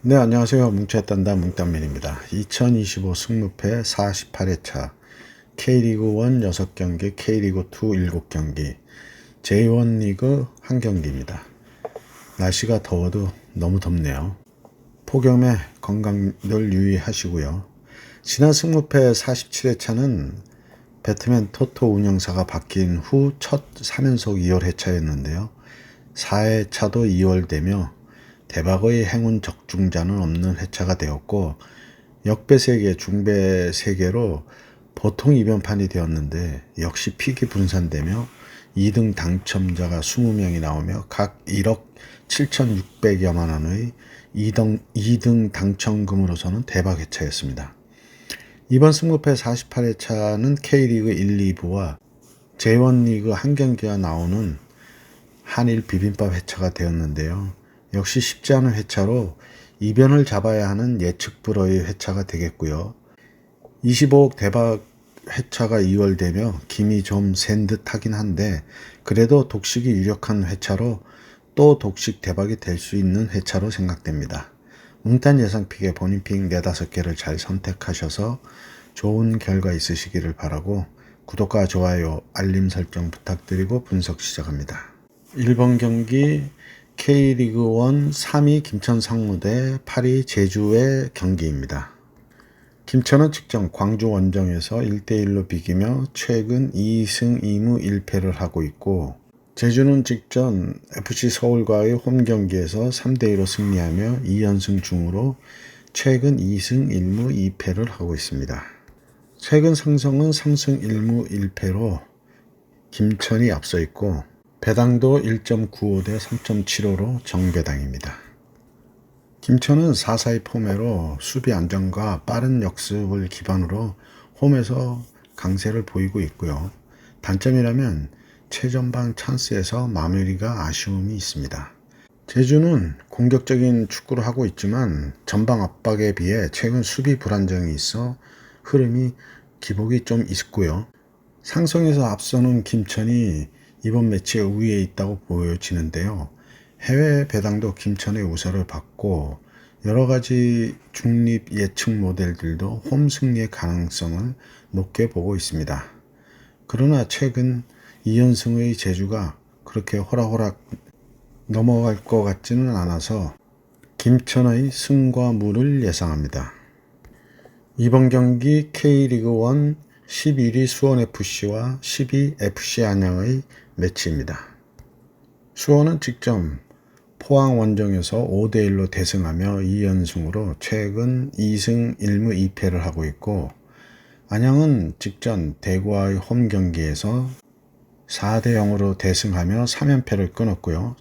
네, 안녕하세요. 뭉쳤단다 뭉딴맨입니다. 2025 승무패 48회차 K리그 1 6경기, K리그 2 7경기, J1 리그 1경기입니다. 날씨가 더워도 너무 덥네요. 폭염에 건강들 유의하시고요. 지난 승무패 47회차는 배트맨 토토 운영사가 바뀐 후 첫 3연속 2월 회차였는데요. 4회차도 2월 되며 대박의 행운 적중자는 없는 회차가 되었고 역배 세계, 중배 세계로 보통 이변판이 되었는데 역시 픽이 분산되며 2등 당첨자가 20명이 나오며 각 1억 7,600여만 원의 2등 당첨금으로서는 대박 회차였습니다. 이번 승무패 48회차는 K리그 1, 2부와 J1 리그 한 경기가 나오는 한일 비빔밥 회차가 되었는데요. 역시 쉽지 않은 회차로 이변을 잡아야 하는 예측불허의 회차가 되겠고요. 25억 대박 회차가 2월 되며 김이 좀 센 듯 하긴 한데 그래도 독식이 유력한 회차로 또 독식 대박이 될 수 있는 회차로 생각됩니다. 뭉딴 예상픽에 본인 픽 4-5개를 잘 선택하셔서 좋은 결과 있으시기를 바라고 구독과 좋아요, 알림 설정 부탁드리고 분석 시작합니다. 1번 경기 K리그 1 3위 김천 상무 대 8위 제주의 경기입니다. 김천은 직전 광주 원정에서 1대1로 비기며 최근 2승 2무 1패를 하고 있고 제주는 직전 FC 서울과의 홈 경기에서 3대2로 승리하며 2연승 중으로 최근 2승 1무 2패를 하고 있습니다. 최근 상성은 3승 1무 1패로 김천이 앞서 있고 배당도 1.95 대 3.75로 정배당입니다. 김천은 4-4-2 포매로 수비 안정과 빠른 역습을 기반으로 홈에서 강세를 보이고 있고요. 단점이라면 최전방 찬스에서 마무리가 아쉬움이 있습니다. 제주는 공격적인 축구를 하고 있지만 전방 압박에 비해 최근 수비 불안정이 있어 흐름이 기복이 좀 있고요. 상성에서 앞서는 김천이 이번 매치에 우위에 있다고 보여지는데요. 해외 배당도 김천의 우세를 받고 여러가지 중립 예측 모델들도 홈 승리의 가능성을 높게 보고 있습니다. 그러나 최근 2연승의 제주가 그렇게 호락호락 넘어갈 것 같지는 않아서 김천의 승과 무를 예상합니다. 이번 경기 K리그 1 11위 수원FC와 12위 FC 안양의 매치입니다. 수원은 직전 포항 원정에서 5대1로 대승하며 2연승으로 최근 2승 1무 2패를 하고 있고 안양은 직전 대구와의 홈 경기에서 4대0으로 대승하며 3연패를 끊었고요.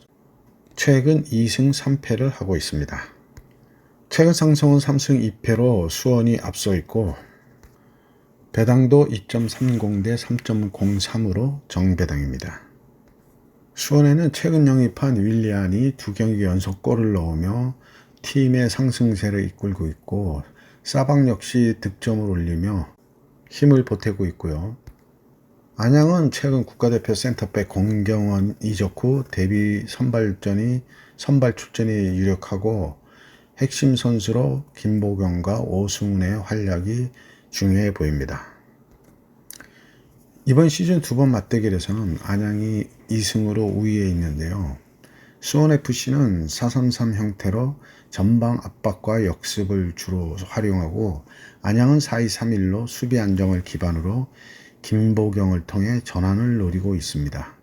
최근 2승 3패를 하고 있습니다. 최근 상승은 3승 2패로 수원이 앞서 있고 배당도 2.30 대 3.03으로 정배당입니다. 수원에는 최근 영입한 윌리안이 2경기 연속 골을 넣으며 팀의 상승세를 이끌고 있고 사박 역시 득점을 올리며 힘을 보태고 있고요. 안양은 최근 국가대표 센터백 공경원 이적 후 데뷔 선발 출전이 유력하고 핵심 선수로 김보경과 오승훈의 활약이 중요해 보입니다. 이번 시즌 2번 맞대결에서는 안양이 2승으로 우위에 있는데요. 수원FC는 4-3-3 형태로 전방 압박과 역습을 주로 활용하고 안양은 4-2-3-1로 수비 안정을 기반으로 김보경을 통해 전환을 노리고 있습니다.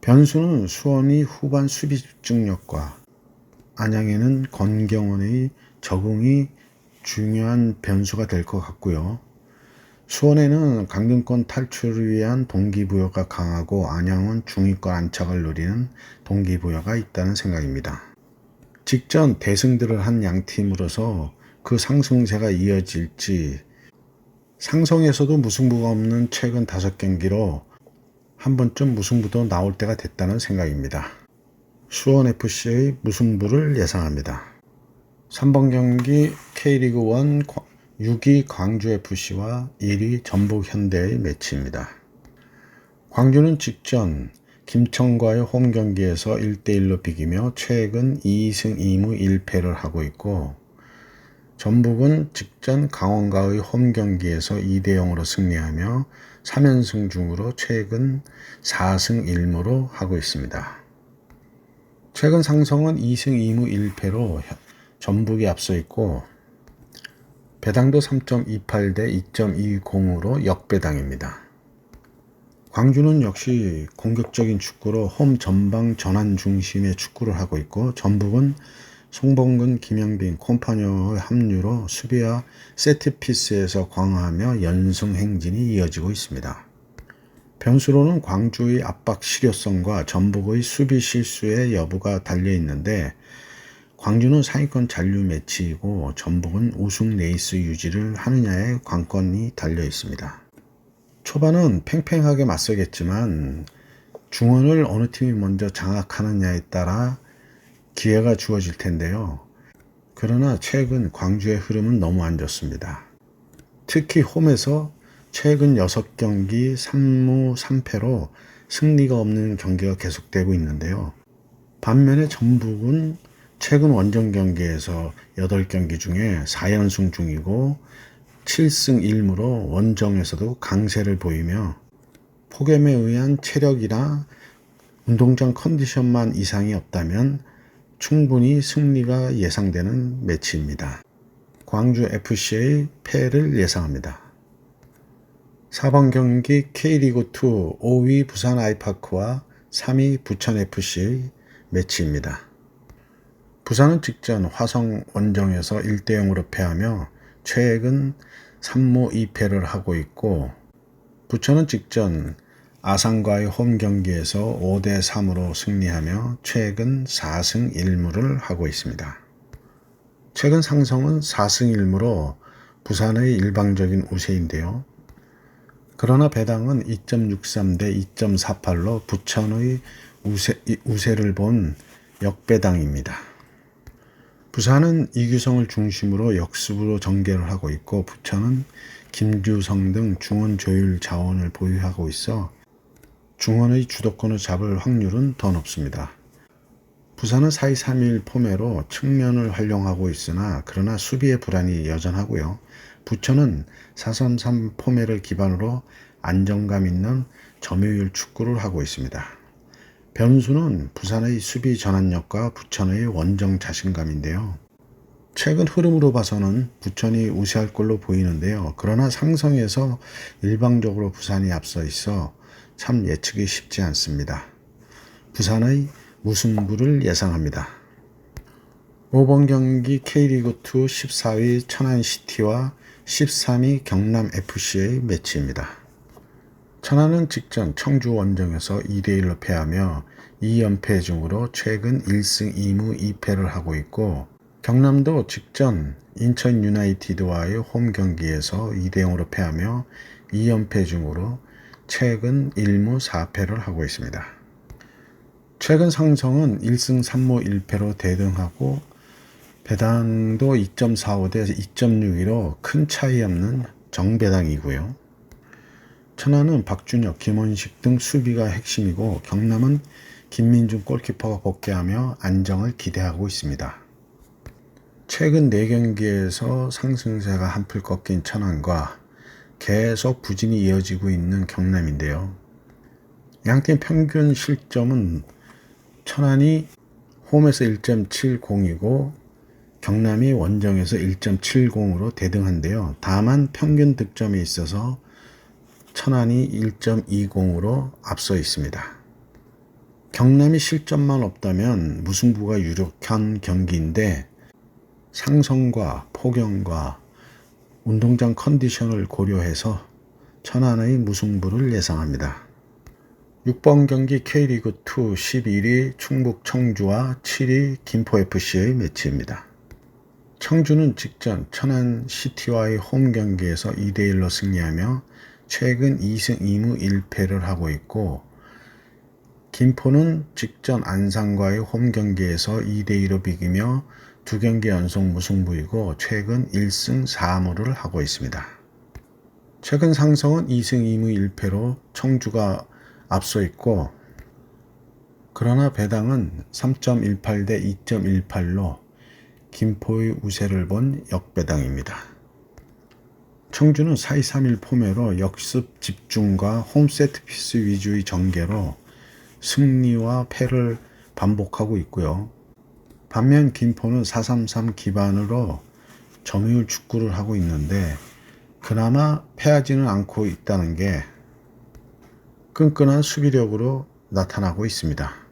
변수는 수원이 후반 수비 집중력과 안양에는 권경원의 적응이 중요한 변수가 될 것 같고요. 수원에는 강등권 탈출을 위한 동기부여가 강하고 안양은 중위권 안착을 노리는 동기부여가 있다는 생각입니다. 직전 대승들을 한 양팀으로서 그 상승세가 이어질지 상성에서도 무승부가 없는 최근 5경기로 한 번쯤 무승부도 나올 때가 됐다는 생각입니다. 수원FC의 무승부를 예상합니다. 3번 경기 K리그 1 6위 광주FC와 1위 전북현대의 매치입니다. 광주는 직전 김천과의 홈 경기에서 1대1로 비기며 최근 2승 2무 1패를 하고 있고, 전북은 직전 강원과의 홈 경기에서 2대0으로 승리하며 3연승 중으로 최근 4승 1무로 하고 있습니다. 최근 상성은 2승 2무 1패로 전북이 앞서 있고, 배당도 3.28 대 2.20으로 역배당입니다. 광주는 역시 공격적인 축구로 홈 전방 전환 중심의 축구를 하고 있고, 전북은 송범근, 김영빈, 콤파니오의 합류로 수비와 세트피스에서 강화하며 연승 행진이 이어지고 있습니다. 변수로는 광주의 압박 실효성과 전북의 수비 실수의 여부가 달려있는데, 광주는 상위권 잔류 매치이고 전북은 우승 레이스 유지를 하느냐에 관건이 달려있습니다. 초반은 팽팽하게 맞서겠지만 중원을 어느 팀이 먼저 장악하느냐에 따라 기회가 주어질 텐데요. 그러나 최근 광주의 흐름은 너무 안 좋습니다. 특히 홈에서 최근 6경기 3무 3패로 승리가 없는 경기가 계속되고 있는데요. 반면에 전북은 최근 원정 경기에서 8경기 중에 4연승 중이고 7승 1무로 원정에서도 강세를 보이며, 폭염에 의한 체력이나 운동장 컨디션만 이상이 없다면 충분히 승리가 예상되는 매치입니다. 광주FC의 패를 예상합니다. 4번 경기 K리그2 5위 부산 아이파크와 3위 부천FC의 매치입니다. 부산은 직전 화성 원정에서 1대0으로 패하며 최근 3무 2패를 하고 있고, 부천은 직전 아산과의 홈 경기에서 5대3으로 승리하며 최근 4승 1무를 하고 있습니다. 최근 상성은 4승 1무로 부산의 일방적인 우세인데요. 그러나 배당은 2.63 대 2.48로 부천의 우세를 본 역배당입니다. 부산은 이규성을 중심으로 역습으로 전개를 하고 있고, 부천은 김주성 등 중원 조율 자원을 보유하고 있어 중원의 주도권을 잡을 확률은 더 높습니다. 부산은 4-2-3-1 포매로 측면을 활용하고 있으나 그러나 수비의 불안이 여전하고요. 부천은 4-3-3 포매를 기반으로 안정감 있는 점유율 축구를 하고 있습니다. 변수는 부산의 수비 전환력과 부천의 원정 자신감인데요. 최근 흐름으로 봐서는 부천이 우세할 걸로 보이는데요. 그러나 상성에서 일방적으로 부산이 앞서 있어 참 예측이 쉽지 않습니다. 부산의 무승부를 예상합니다. 5번 경기 K리그2 14위 천안시티와 13위 경남FC의 매치입니다. 천안은 직전 청주 원정에서 2대1로 패하며 2연패 중으로 최근 1승 2무 2패를 하고 있고, 경남도 직전 인천 유나이티드와의 홈 경기에서 2대0으로 패하며 2연패 중으로 최근 1무 4패를 하고 있습니다. 최근 상성은 1승 3무 1패로 대등하고 배당도 2.45 대 2.62로 큰 차이 없는 정배당이고요. 천안은 박준혁, 김원식 등 수비가 핵심이고, 경남은 김민중 골키퍼가 복귀하며 안정을 기대하고 있습니다. 최근 4경기에서 상승세가 한풀 꺾인 천안과 계속 부진이 이어지고 있는 경남인데요. 양팀 평균 실점은 천안이 홈에서 1.70이고 경남이 원정에서 1.70으로 대등한데요. 다만 평균 득점에 있어서 천안이 1.20으로 앞서 있습니다. 경남이 실점만 없다면 무승부가 유력한 경기인데, 상성과 폭염과 운동장 컨디션을 고려해서 천안의 무승부를 예상합니다. 6번 경기 K리그2 11위 충북 청주와 7위 김포FC의 매치입니다. 청주는 직전 천안시티와의 홈 경기에서 2대1로 승리하며 최근 2승 2무 1패를 하고 있고, 김포는 직전 안산과의 홈 경기에서 2대2로 비기며 2경기 연속 무승부이고 최근 1승 4무를 하고 있습니다. 최근 상성은 2승 2무 1패로 청주가 앞서 있고, 그러나 배당은 3.18 대 2.18로 김포의 우세를 본 역배당입니다. 청주는 4-2-3-1 포매로 역습 집중과 홈세트피스 위주의 전개로 승리와 패를 반복하고 있고요. 반면 김포는 4-3-3 기반으로 점유율 축구를 하고 있는데 그나마 패하지는 않고 있다는 게 끈끈한 수비력으로 나타나고 있습니다.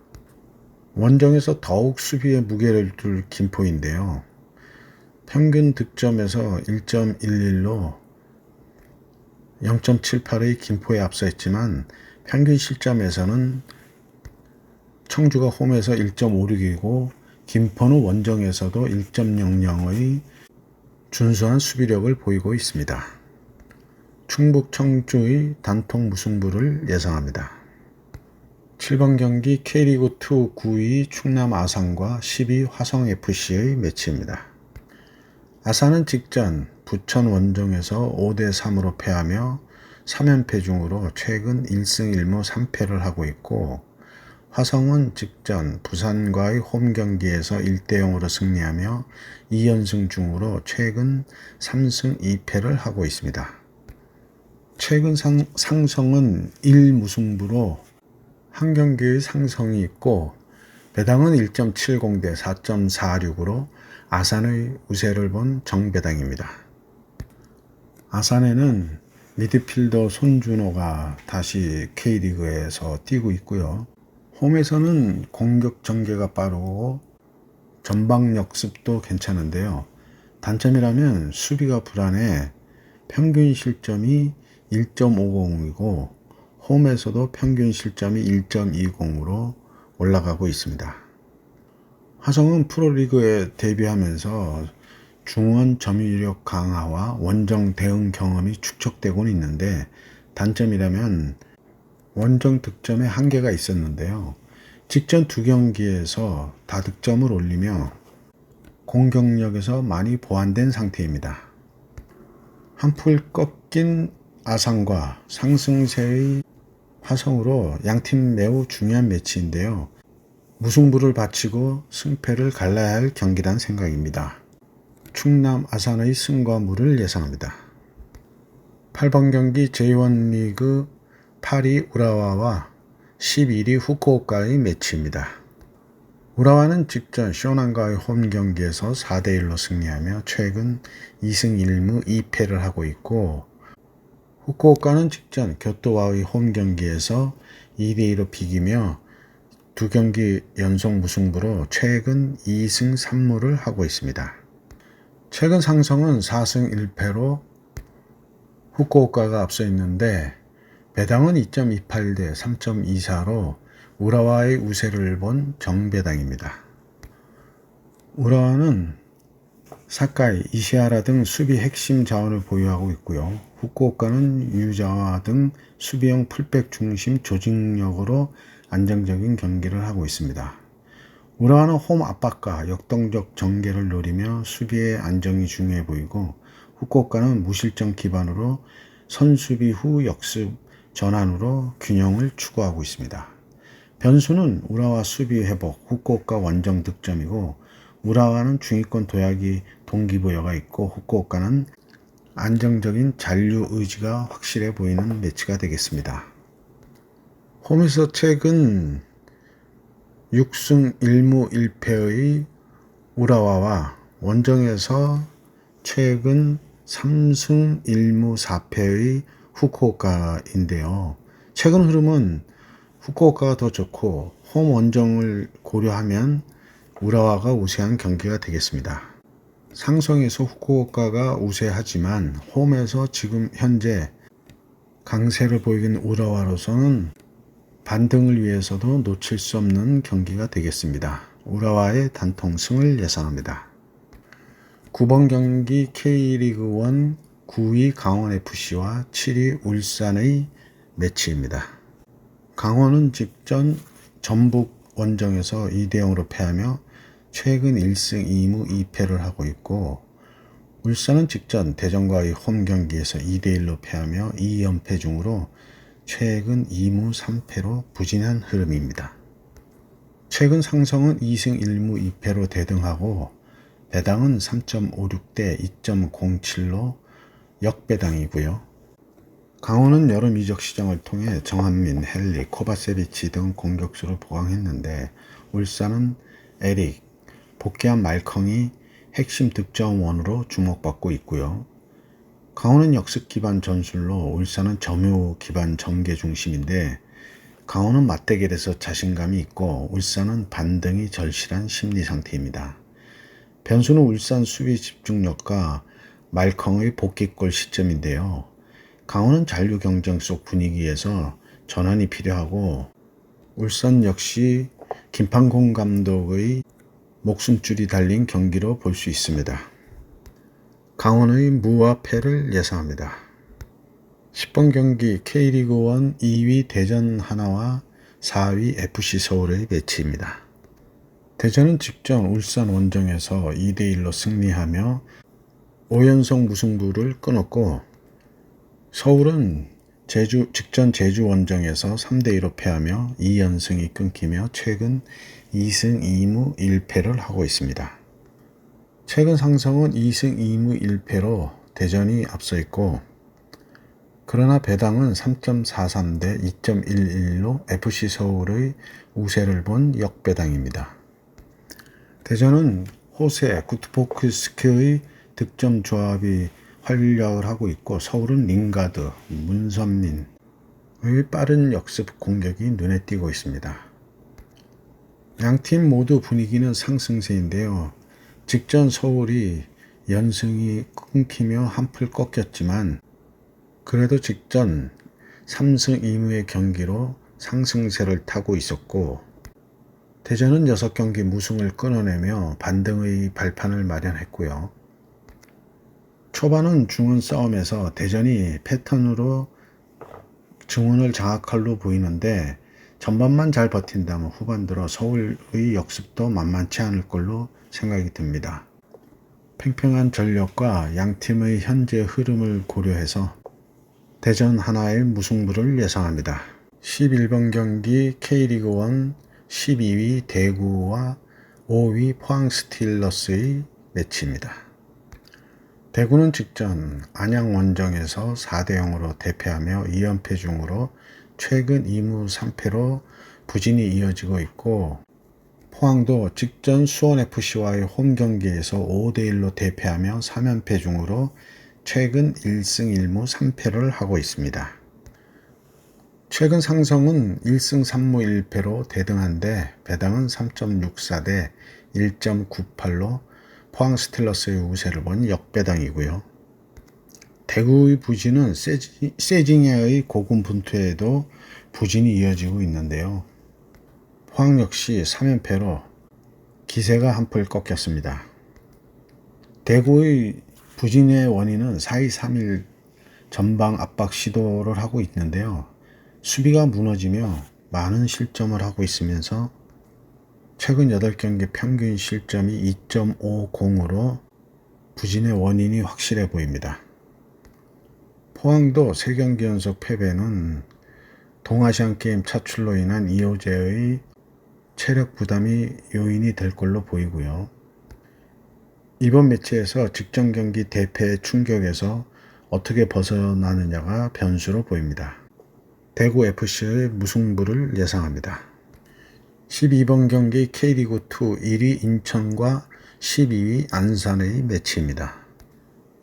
원정에서 더욱 수비에 무게를 둘 김포인데요. 평균 득점에서 1.11로 0.78의 김포에 앞서 있지만 평균 실점에서는 청주가 홈에서 1.56이고 김포는 원정에서도 1.00의 준수한 수비력을 보이고 있습니다. 충북 청주의 단통 무승부를 예상합니다. 7번 경기 K리그2 9위 충남 아산과 10위 화성FC의 매치입니다. 아산은 직전 부천 원정에서 5대3으로 패하며 3연패 중으로 최근 1승 1무 3패를 하고 있고 화성은 직전 부산과의 홈경기에서 1대0으로 승리하며 2연승 중으로 최근 3승 2패를 하고 있습니다. 최근 상성은 1무승부로 한 경기의 상성이 있고 배당은 1.70 대 4.46으로 아산의 우세를 본 정배당입니다. 아산에는 미드필더 손준호가 다시 K리그에서 뛰고 있고요. 홈에서는 공격 전개가 빠르고 전방 역습도 괜찮은데요. 단점이라면 수비가 불안해 평균 실점이 1.50이고 홈에서도 평균 실점이 1.20으로 올라가고 있습니다. 화성은 프로리그에 데뷔하면서 중원 점유력 강화와 원정 대응 경험이 축적되고는 있는데 단점이라면 원정 득점에 한계가 있었는데요. 직전 두 경기에서 다득점을 올리며 공격력에서 많이 보완된 상태입니다. 한풀 꺾인 아산과 상승세의 화성으로 양팀 매우 중요한 매치인데요. 무승부를 바치고 승패를 갈라야 할 경기란 생각입니다. 충남 아산의 승과 무를 예상합니다. 8번 경기 J1 리그 8위 우라와와 11위 후쿠오카의 매치입니다. 우라와는 직전 쇼난과의 홈 경기에서 4대1로 승리하며 최근 2승 1무 2패를 하고 있고 후쿠오카는 직전 교토와의 홈 경기에서 2대2로 비기며 두 경기 연속 무승부로 최근 2승 3무를 하고 있습니다. 최근 상성은 4승 1패로 후쿠오카가 앞서 있는데 배당은 2.28 대 3.24로 우라와의 우세를 본 정배당입니다. 우라와는 사카이, 이시하라 등 수비 핵심 자원을 보유하고 있고요. 후쿠오카는 유자와 등 수비형 풀백 중심 조직력으로 안정적인 경기를 하고 있습니다. 우라와는 홈 압박과 역동적 전개를 노리며 수비의 안정이 중요해 보이고 후쿠오카는 무실점 기반으로 선수비 후 역습 전환으로 균형을 추구하고 있습니다. 변수는 우라와 수비 회복, 후쿠오카 원정 득점이고 우라와는 중위권 도약이 동기부여가 있고 후쿠오카는 안정적인 잔류 의지가 확실해 보이는 매치가 되겠습니다. 홈에서 최근 6승 1무 1패의 우라와와 원정에서 최근 3승 1무 4패의 후쿠오카인데요. 최근 흐름은 후쿠오카가 더 좋고 홈 원정을 고려하면 우라와가 우세한 경기가 되겠습니다. 상성에서 후쿠오카가 우세하지만 홈에서 지금 현재 강세를 보이는 우라와로서는 반등을 위해서도 놓칠 수 없는 경기가 되겠습니다. 우라와의 단통승을 예상합니다. 9번 경기 K리그1 9위 강원FC와 7위 울산의 매치입니다. 강원은 직전 전북 원정에서 2대0으로 패하며 최근 1승 2무 2패를 하고 있고 울산은 직전 대전과의 홈 경기에서 2대1로 패하며 2연패 중으로 최근 2무 3패로 부진한 흐름입니다. 최근 상성은 2승 1무 2패로 대등하고 배당은 3.56대 2.07로 역배당이고요. 강원은 여름 이적 시장을 통해 정한민, 헨리, 코바세비치 등 공격수를 보강했는데 울산은 에릭, 복귀한 말컹이 핵심 득점원으로 주목받고 있고요. 강원은 역습 기반 전술로 울산은 점유 기반 전개 중심인데 강원은 맞대결에서 자신감이 있고 울산은 반등이 절실한 심리 상태입니다. 변수는 울산 수비 집중력과 말컹의 복귀골 시점인데요. 강원은 잔류 경쟁 속 분위기에서 전환이 필요하고 울산 역시 김판공 감독의 목숨줄이 달린 경기로 볼 수 있습니다. 강원의 무와 패를 예상합니다. 10번 경기 K리그1 2위 대전 하나와 4위 FC 서울의 매치입니다. 대전은 직전 울산 원정에서 2대1로 승리하며 5연속 무승부를 끊었고 서울은 직전 제주 원정에서 3대2로 패하며 2연승이 끊기며 최근 2승 2무 1패를 하고 있습니다. 최근 상성은 2승 2무 1패로 대전이 앞서 있고 그러나 배당은 3.43대 2.11로 FC 서울의 우세를 본 역배당입니다. 대전은 호세, 구트포크스키의 득점 조합이 활약을 하고 있고 서울은 링가드, 문선민의 빠른 역습 공격이 눈에 띄고 있습니다. 양팀 모두 분위기는 상승세인데요. 직전 서울이 연승이 끊기며 한풀 꺾였지만 그래도 직전 3승 2무의 경기로 상승세를 타고 있었고 대전은 6경기 무승을 끊어내며 반등의 발판을 마련했고요. 초반은 중원 싸움에서 대전이 패턴으로 중원을 장악할로 보이는데 전반만 잘 버틴다면 후반 들어 서울의 역습도 만만치 않을 걸로 생각이 듭니다. 팽팽한 전력과 양팀의 현재 흐름을 고려해서 대전 하나의 무승부를 예상합니다. 11번 경기 K리그1 12위 대구와 5위 포항 스틸러스의 매치입니다. 대구는 직전 안양 원정에서 4대0으로 대패하며 2연패 중으로 최근 2무 3패로 부진이 이어지고 있고 포항도 직전 수원FC와의 홈 경기에서 5대1로 대패하며 3연패 중으로 최근 1승 1무 3패를 하고 있습니다. 최근 상성은 1승 3무 1패로 대등한데 배당은 3.64대 1.98로 포항 스틸러스의 우세를 본 역배당이고요. 대구의 부진은 세징야의 고군분투에도 부진이 이어지고 있는데요. 포항 역시 3연패로 기세가 한풀 꺾였습니다. 대구의 부진의 원인은 4-2-3-1 전방 압박 시도를 하고 있는데요. 수비가 무너지며 많은 실점을 하고 있으면서 최근 8경기 평균 실점이 2.50으로 부진의 원인이 확실해 보입니다. 포항도 3경기 연속 패배는 동아시안게임 차출로 인한 이호재의 체력 부담이 요인이 될 걸로 보이고요. 이번 매치에서 직전 경기 대패의 충격에서 어떻게 벗어나느냐가 변수로 보입니다. 대구 FC의 무승부를 예상합니다. 12번 경기 K리그2 1위 인천과 12위 안산의 매치입니다.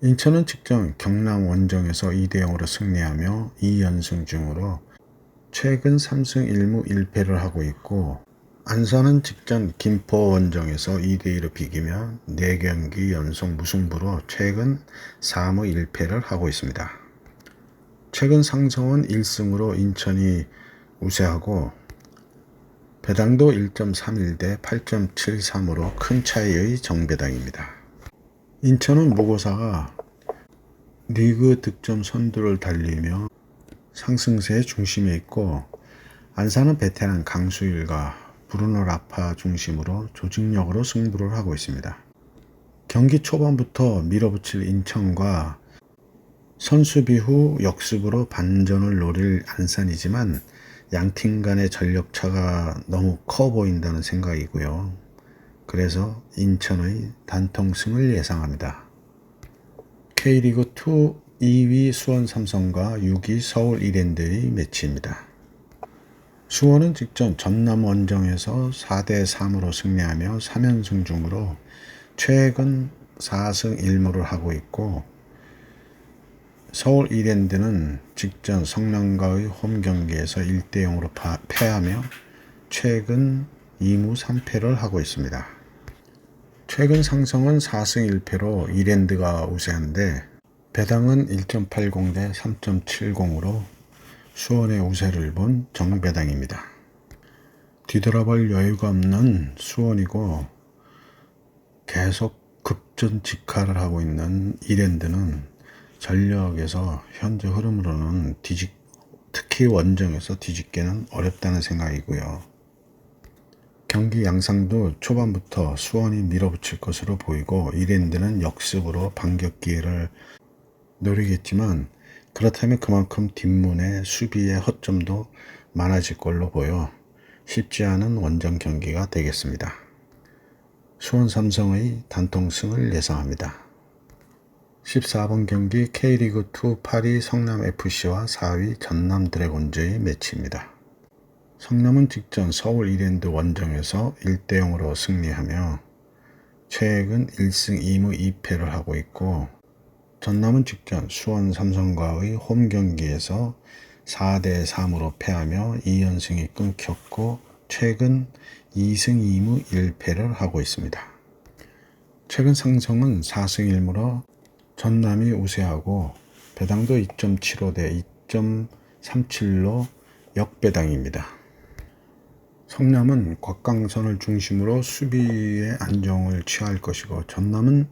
인천은 직전 경남 원정에서 2대0으로 승리하며 2연승 중으로 최근 3승 1무 1패를 하고 있고 안산은 직전 김포 원정에서 2대2로 비기며 4경기 연속 무승부로 최근 4무 1패를 하고 있습니다. 최근 상성은 1승으로 인천이 우세하고 배당도 1.31대 8.73으로 큰 차이의 정배당입니다. 인천은 무고사가 리그 득점 선두를 달리며 상승세의 중심에 있고 안산은 베테랑 강수일과 브루노 라파 중심으로 조직력으로 승부를 하고 있습니다. 경기 초반부터 밀어붙일 인천과 선수비 후 역습으로 반전을 노릴 안산이지만 양팀 간의 전력차가 너무 커 보인다는 생각이고요. 그래서 인천의 단통승을 예상합니다. K리그2 2위 수원 삼성과 6위 서울 이랜드의 매치입니다. 수원은 직전 전남 원정에서 4대3으로 승리하며 3연승 중으로 최근 4승 1무를 하고 있고, 서울 이랜드는 직전 성남과의 홈 경기에서 1대0으로 패하며 최근 2무 3패를 하고 있습니다. 최근 상승은 4승 1패로 이랜드가 우세한데, 배당은 1.80 대 3.70으로 수원의 우세를 본 정배당입니다. 뒤돌아볼 여유가 없는 수원이고 계속 급전직하를 하고 있는 이랜드는 전력에서 현재 흐름으로는 특히 원정에서 뒤집기는 어렵다는 생각이고요. 경기 양상도 초반부터 수원이 밀어붙일 것으로 보이고, 이랜드는 역습으로 반격 기회를 노리겠지만, 그렇다면 그만큼 뒷문의 수비의 허점도 많아질 걸로 보여 쉽지 않은 원정 경기가 되겠습니다. 수원 삼성의 단통승을 예상합니다. 14번 경기 K리그2 8위 성남FC와 4위 전남 드래곤즈의 매치입니다. 성남은 직전 서울 이랜드 원정에서 1대0으로 승리하며 최근 1승 2무 2패를 하고 있고, 전남은 직전 수원 삼성과의 홈 경기에서 4대3으로 패하며 2연승이 끊겼고 최근 2승 2무 1패를 하고 있습니다. 최근 상승은 4승 1무로 전남이 우세하고 배당도 2.75 대 2.37로 역배당입니다. 성남은 곽강선을 중심으로 수비의 안정을 취할 것이고, 전남은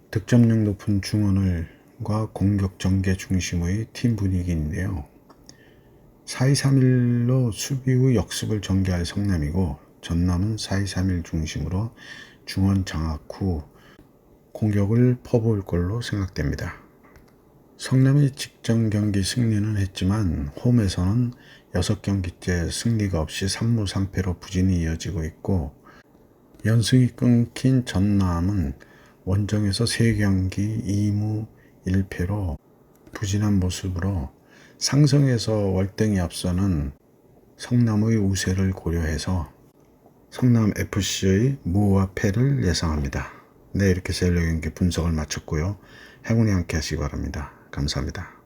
득점력 높은 중원과 공격 전개 중심의 팀 분위기인데요. 4-2-3-1로 수비 후 역습을 전개할 성남이고, 전남은 4-2-3-1 중심으로 중원 장악 후 공격을 퍼부을 걸로 생각됩니다. 성남이 직전 경기 승리는 했지만 홈에서는 6경기째 승리가 없이 3무 3패로 부진이 이어지고 있고, 연승이 끊긴 전남은 원정에서 3경기 2무 1패로 부진한 모습으로 상승에서 월등히 앞서는 성남의 우세를 고려해서 성남FC의 무와 패를 예상합니다. 네, 이렇게 셀러 경기 분석을 마쳤고요. 행운이 함께 하시기 바랍니다. 감사합니다.